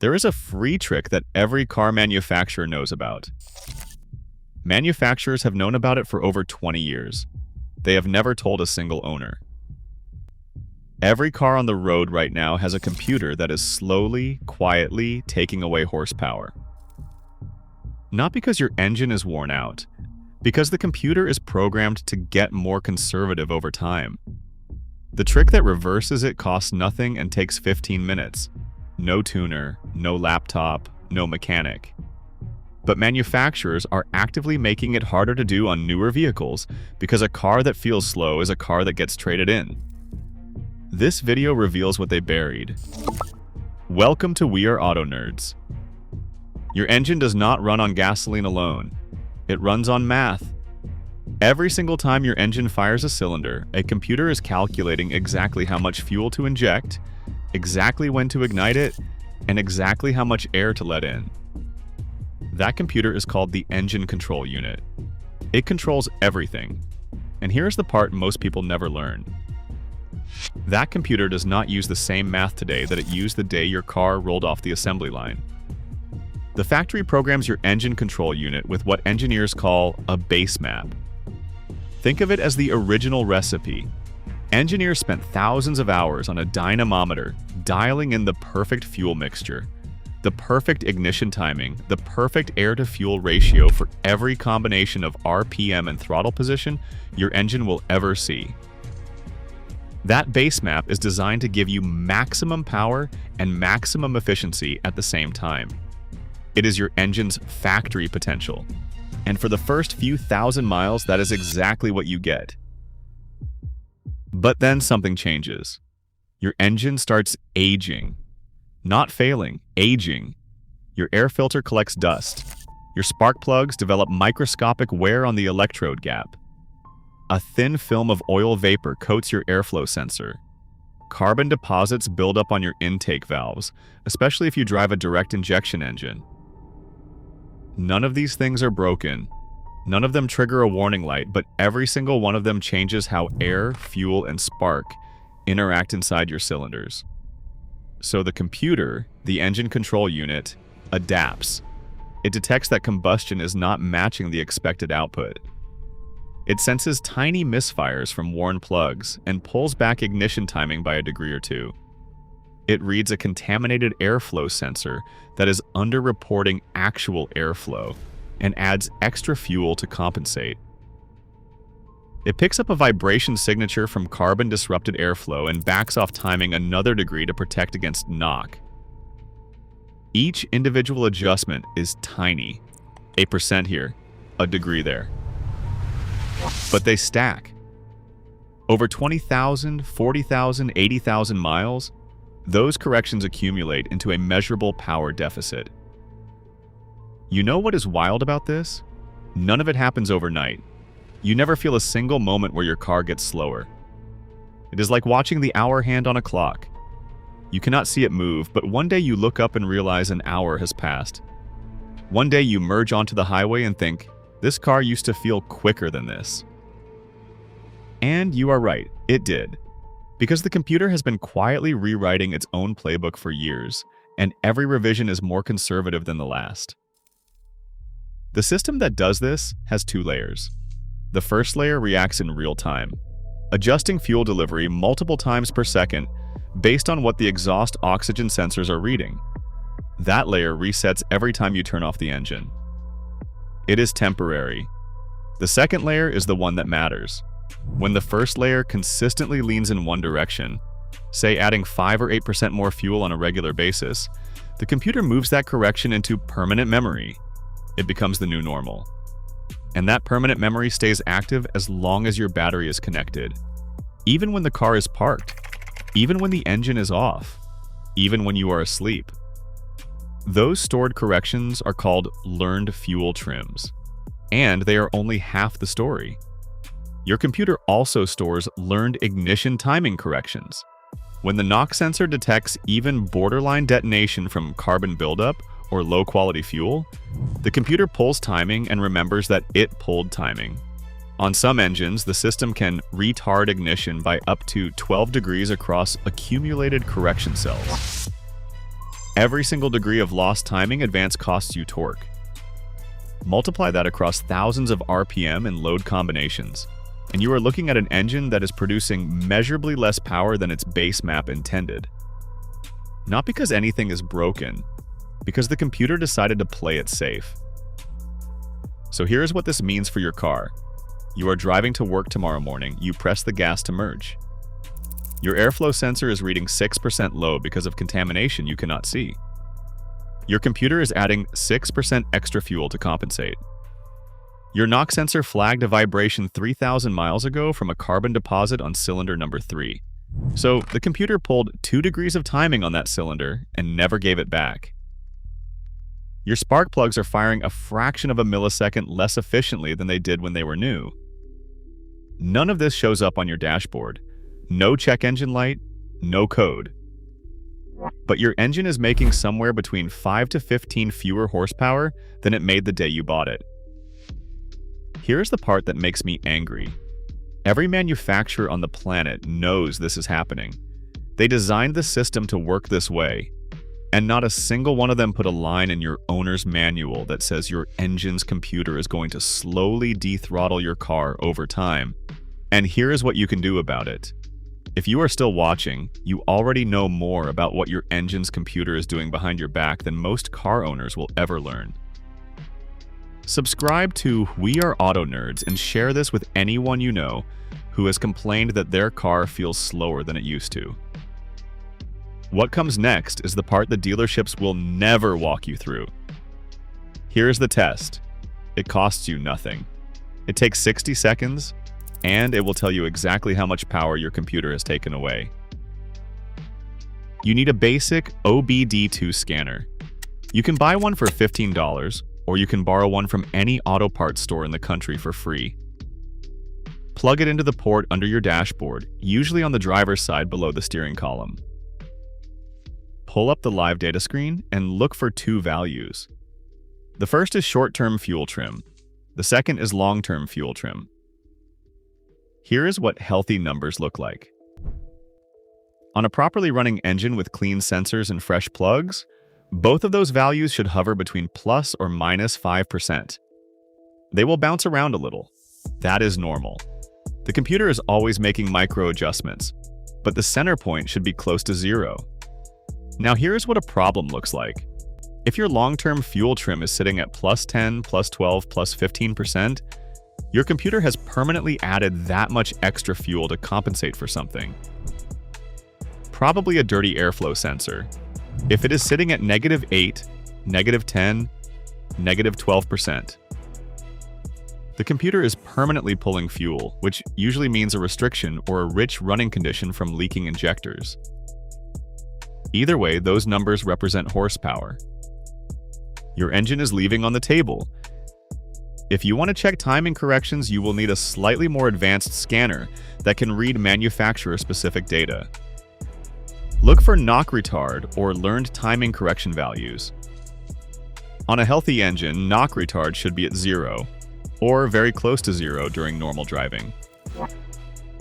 There is a free trick that every car manufacturer knows about. Manufacturers have known about it for over 20 years. They have never told a single owner. Every car on the road right now has a computer that is slowly, quietly taking away horsepower. Not because your engine is worn out, because the computer is programmed to get more conservative over time. The trick that reverses it costs nothing and takes 15 minutes. No tuner, no laptop, no mechanic. But manufacturers are actively making it harder to do on newer vehicles because a car that feels slow is a car that gets traded in. This video reveals what they buried. Welcome to We Are Auto Nerds. Your engine does not run on gasoline alone. It runs on math. Every single time your engine fires a cylinder, a computer is calculating exactly how much fuel to inject, exactly when to ignite it, and exactly how much air to let in. That computer is called the engine control unit. It controls everything. And here's the part most people never learn. That computer does not use the same math today that it used the day your car rolled off the assembly line. The factory programs your engine control unit with what engineers call a base map. Think of it as the original recipe. Engineers spent thousands of hours on a dynamometer dialing in the perfect fuel mixture, the perfect ignition timing, the perfect air-to-fuel ratio for every combination of RPM and throttle position your engine will ever see. That base map is designed to give you maximum power and maximum efficiency at the same time. It is your engine's factory potential. And for the first few thousand miles, that is exactly what you get. But then something changes. Your engine starts aging. Not failing, aging. Your air filter collects dust. Your spark plugs develop microscopic wear on the electrode gap. A thin film of oil vapor coats your airflow sensor. Carbon deposits build up on your intake valves, especially if you drive a direct injection engine. None of these things are broken. None of them trigger a warning light, but every single one of them changes how air, fuel, and spark interact inside your cylinders. So the computer, the engine control unit, adapts. It detects that combustion is not matching the expected output. It senses tiny misfires from worn plugs and pulls back ignition timing by a degree or two. It reads a contaminated airflow sensor that is underreporting actual airflow and adds extra fuel to compensate. It picks up a vibration signature from carbon-disrupted airflow and backs off timing another degree to protect against knock. Each individual adjustment is tiny. A percent here, a degree there. But they stack. Over 20,000, 40,000, 80,000 miles, those corrections accumulate into a measurable power deficit. You know what is wild about this? None of it happens overnight. You never feel a single moment where your car gets slower. It is like watching the hour hand on a clock. You cannot see it move, but one day you look up and realize an hour has passed. One day you merge onto the highway and think, this car used to feel quicker than this. And you are right, it did. Because the computer has been quietly rewriting its own playbook for years, and every revision is more conservative than the last. The system that does this has two layers. The first layer reacts in real time, adjusting fuel delivery multiple times per second based on what the exhaust oxygen sensors are reading. That layer resets every time you turn off the engine. It is temporary. The second layer is the one that matters. When the first layer consistently leans in one direction, say adding 5 or 8% more fuel on a regular basis, the computer moves that correction into permanent memory. It becomes the new normal. And that permanent memory stays active as long as your battery is connected. Even when the car is parked, even when the engine is off, even when you are asleep. Those stored corrections are called learned fuel trims. And they are only half the story. Your computer also stores learned ignition timing corrections. When the knock sensor detects even borderline detonation from carbon buildup or low-quality fuel, the computer pulls timing and remembers that it pulled timing. On some engines, the system can retard ignition by up to 12 degrees across accumulated correction cells. Every single degree of lost timing advance costs you torque. Multiply that across thousands of RPM and load combinations, and you are looking at an engine that is producing measurably less power than its base map intended. Not because anything is broken, because the computer decided to play it safe. So here's what this means for your car. You are driving to work tomorrow morning, you press the gas to merge. Your airflow sensor is reading 6% low because of contamination you cannot see. Your computer is adding 6% extra fuel to compensate. Your knock sensor flagged a vibration 3,000 miles ago from a carbon deposit on cylinder number 3. So the computer pulled 2 degrees of timing on that cylinder and never gave it back. Your spark plugs are firing a fraction of a millisecond less efficiently than they did when they were new. None of this shows up on your dashboard. No check engine light, no code. But your engine is making somewhere between 5 to 15 fewer horsepower than it made the day you bought it. Here's the part that makes me angry. Every manufacturer on the planet knows this is happening. They designed the system to work this way, and not a single one of them put a line in your owner's manual that says your engine's computer is going to slowly dethrottle your car over time. And here is what you can do about it. If you are still watching, you already know more about what your engine's computer is doing behind your back than most car owners will ever learn. Subscribe to We Are Auto Nerds and share this with anyone you know who has complained that their car feels slower than it used to. What comes next is the part the dealerships will never walk you through. Here's the test. It costs you nothing. It takes 60 seconds, and it will tell you exactly how much power your computer has taken away. You need a basic OBD2 scanner. You can buy one for $15, or you can borrow one from any auto parts store in the country for free. Plug it into the port under your dashboard, usually on the driver's side below the steering column. Pull up the live data screen and look for 2 values. The first is short-term fuel trim. The second is long-term fuel trim. Here is what healthy numbers look like. On a properly running engine with clean sensors and fresh plugs, both of those values should hover between plus or minus 5%. They will bounce around a little. That is normal. The computer is always making micro adjustments, but the center point should be close to 0. Now here's what a problem looks like. If your long-term fuel trim is sitting at plus 10, plus 12, plus 15%, your computer has permanently added that much extra fuel to compensate for something. Probably a dirty airflow sensor. If it is sitting at -8, -10, -12%, the computer is permanently pulling fuel, which usually means a restriction or a rich running condition from leaking injectors. Either way, those numbers represent horsepower. Your engine is leaving on the table. If you want to check timing corrections, you will need a slightly more advanced scanner that can read manufacturer-specific data. Look for knock retard or learned timing correction values. On a healthy engine, knock retard should be at 0, or very close to 0 during normal driving.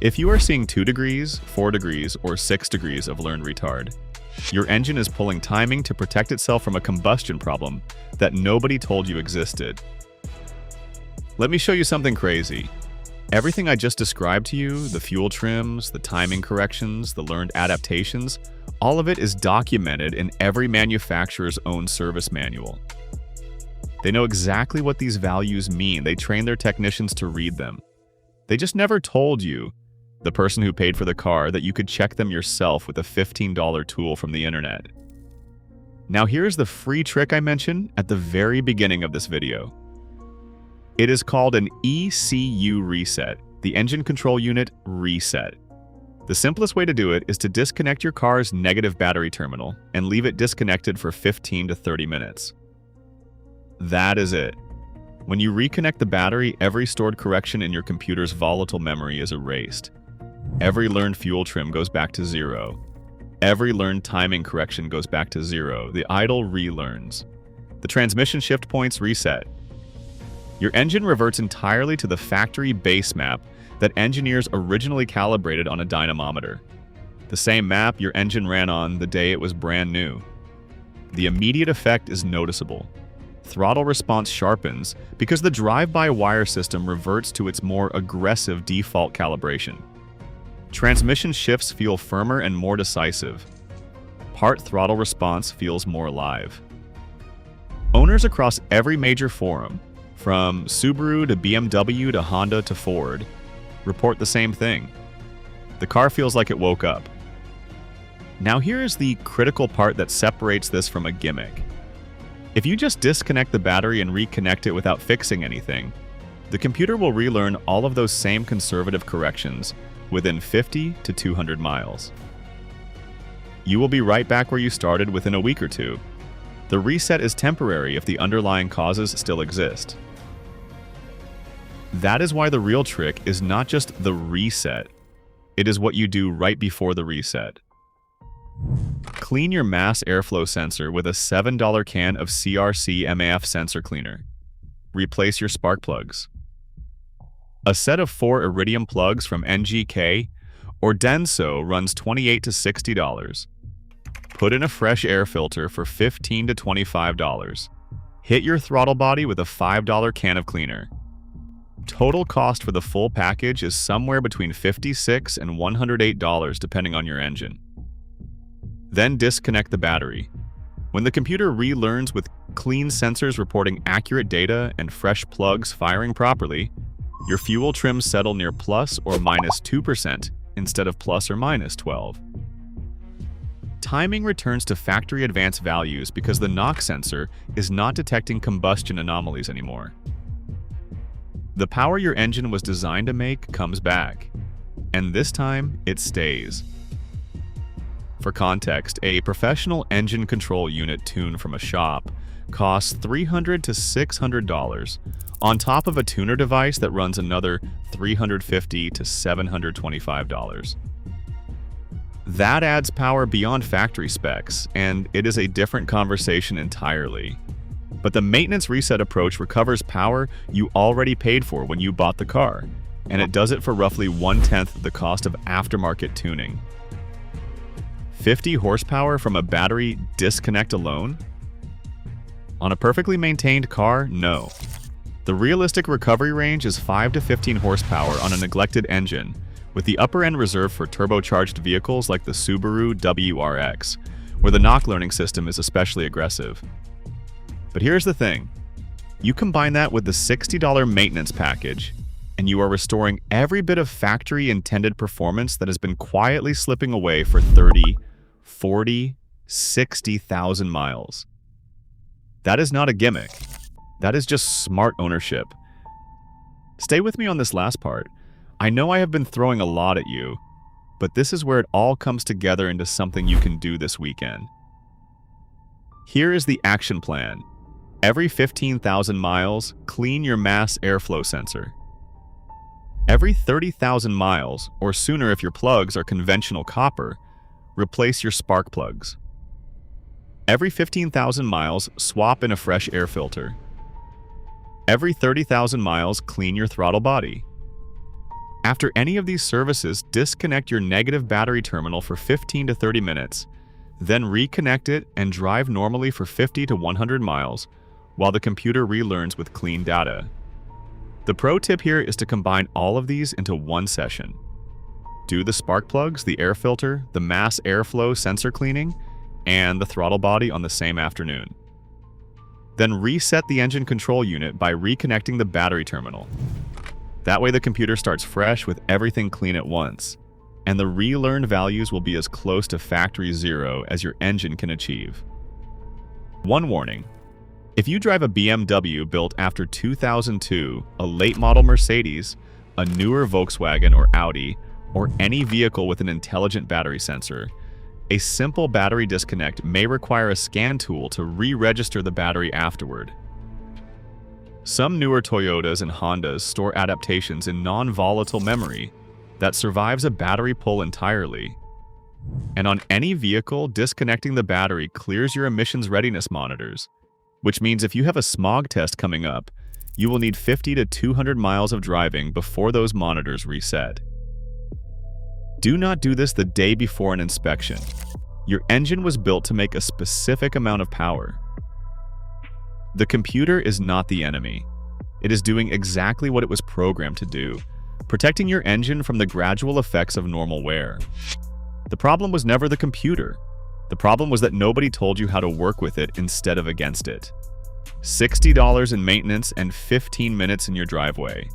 If you are seeing 2 degrees, 4 degrees, or 6 degrees of learned retard, your engine is pulling timing to protect itself from a combustion problem that nobody told you existed. Let me show you something crazy. Everything I just described to you, the fuel trims, the timing corrections, the learned adaptations, all of it is documented in every manufacturer's own service manual. They know exactly what these values mean. They train their technicians to read them. They just never told you, the person who paid for the car, that you could check them yourself with a $15 tool from the internet. Now here's the free trick I mentioned at the very beginning of this video. It is called an ECU reset, the engine control unit reset. The simplest way to do it is to disconnect your car's negative battery terminal and leave it disconnected for 15 to 30 minutes. That is it. When you reconnect the battery, every stored correction in your computer's volatile memory is erased. Every learned fuel trim goes back to 0. Every learned timing correction goes back to 0. The idle relearns. The transmission shift points reset. Your engine reverts entirely to the factory base map that engineers originally calibrated on a dynamometer. The same map your engine ran on the day it was brand new. The immediate effect is noticeable. Throttle response sharpens because the drive-by-wire system reverts to its more aggressive default calibration. Transmission shifts feel firmer and more decisive. Part throttle response feels more alive. Owners across every major forum, from Subaru to BMW to Honda to Ford, report the same thing. The car feels like it woke up. Now here is the critical part that separates this from a gimmick. If you just disconnect the battery and reconnect it without fixing anything, the computer will relearn all of those same conservative corrections within 50 to 200 miles. You will be right back where you started within a week or two. The reset is temporary if the underlying causes still exist. That is why the real trick is not just the reset, it is what you do right before the reset. Clean your mass airflow sensor with a $7 can of CRC MAF sensor cleaner. Replace your spark plugs. A set of 4 iridium plugs from NGK or Denso runs $28 to $60. Put in a fresh air filter for $15 to $25. Hit your throttle body with a $5 can of cleaner. Total cost for the full package is somewhere between $56 and $108 depending on your engine. Then disconnect the battery. When the computer relearns with clean sensors reporting accurate data and fresh plugs firing properly, your fuel trims settle near plus or minus 2% instead of plus or minus 12. Timing returns to factory advanced values because the knock sensor is not detecting combustion anomalies anymore. The power your engine was designed to make comes back, and this time it stays. For context, a professional engine control unit tuned from a shop costs $300 to $600, on top of a tuner device that runs another $350 to $725. That adds power beyond factory specs, and it is a different conversation entirely. But the maintenance reset approach recovers power you already paid for when you bought the car, and it does it for roughly 1/10 the cost of aftermarket tuning. 50 horsepower from a battery disconnect alone? On a perfectly maintained car, no. The realistic recovery range is 5 to 15 horsepower on a neglected engine, with the upper end reserved for turbocharged vehicles like the Subaru WRX, where the knock learning system is especially aggressive. But here's the thing. You combine that with the $60 maintenance package, and you are restoring every bit of factory-intended performance that has been quietly slipping away for 30, 40, 60,000 miles. That is not a gimmick. That is just smart ownership. Stay with me on this last part. I know I have been throwing a lot at you, but this is where it all comes together into something you can do this weekend. Here is the action plan. Every 15,000 miles, clean your mass airflow sensor. Every 30,000 miles, or sooner if your plugs are conventional copper, replace your spark plugs. Every 15,000 miles, swap in a fresh air filter. Every 30,000 miles, clean your throttle body. After any of these services, disconnect your negative battery terminal for 15 to 30 minutes, then reconnect it and drive normally for 50 to 100 miles while the computer relearns with clean data. The pro tip here is to combine all of these into one session. Do the spark plugs, the air filter, the mass airflow sensor cleaning, and the throttle body on the same afternoon. Then reset the engine control unit by reconnecting the battery terminal. That way the computer starts fresh with everything clean at once, and the relearned values will be as close to factory zero as your engine can achieve. One warning. If you drive a BMW built after 2002, a late model Mercedes, a newer Volkswagen or Audi, or any vehicle with an intelligent battery sensor, a simple battery disconnect may require a scan tool to re-register the battery afterward. Some newer Toyotas and Hondas store adaptations in non-volatile memory that survives a battery pull entirely. And on any vehicle, disconnecting the battery clears your emissions readiness monitors, which means if you have a smog test coming up, you will need 50 to 200 miles of driving before those monitors reset. Do not do this the day before an inspection. Your engine was built to make a specific amount of power. The computer is not the enemy. It is doing exactly what it was programmed to do, protecting your engine from the gradual effects of normal wear. The problem was never the computer. The problem was that nobody told you how to work with it instead of against it. $60 in maintenance and 15 minutes in your driveway.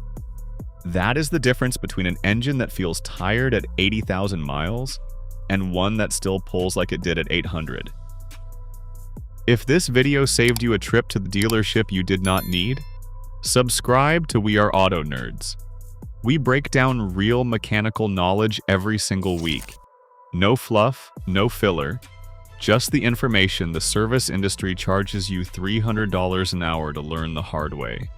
That is the difference between an engine that feels tired at 80,000 miles and one that still pulls like it did at 800. If this video saved you a trip to the dealership you did not need, subscribe to We Are Auto Nerds. We break down real mechanical knowledge every single week. No fluff, no filler, just the information the service industry charges you $300 an hour to learn the hard way.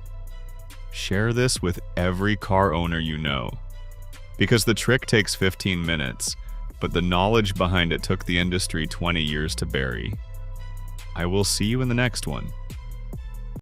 Share this with every car owner you know. Because the trick takes 15 minutes, but the knowledge behind it took the industry 20 years to bury. I will see you in the next one.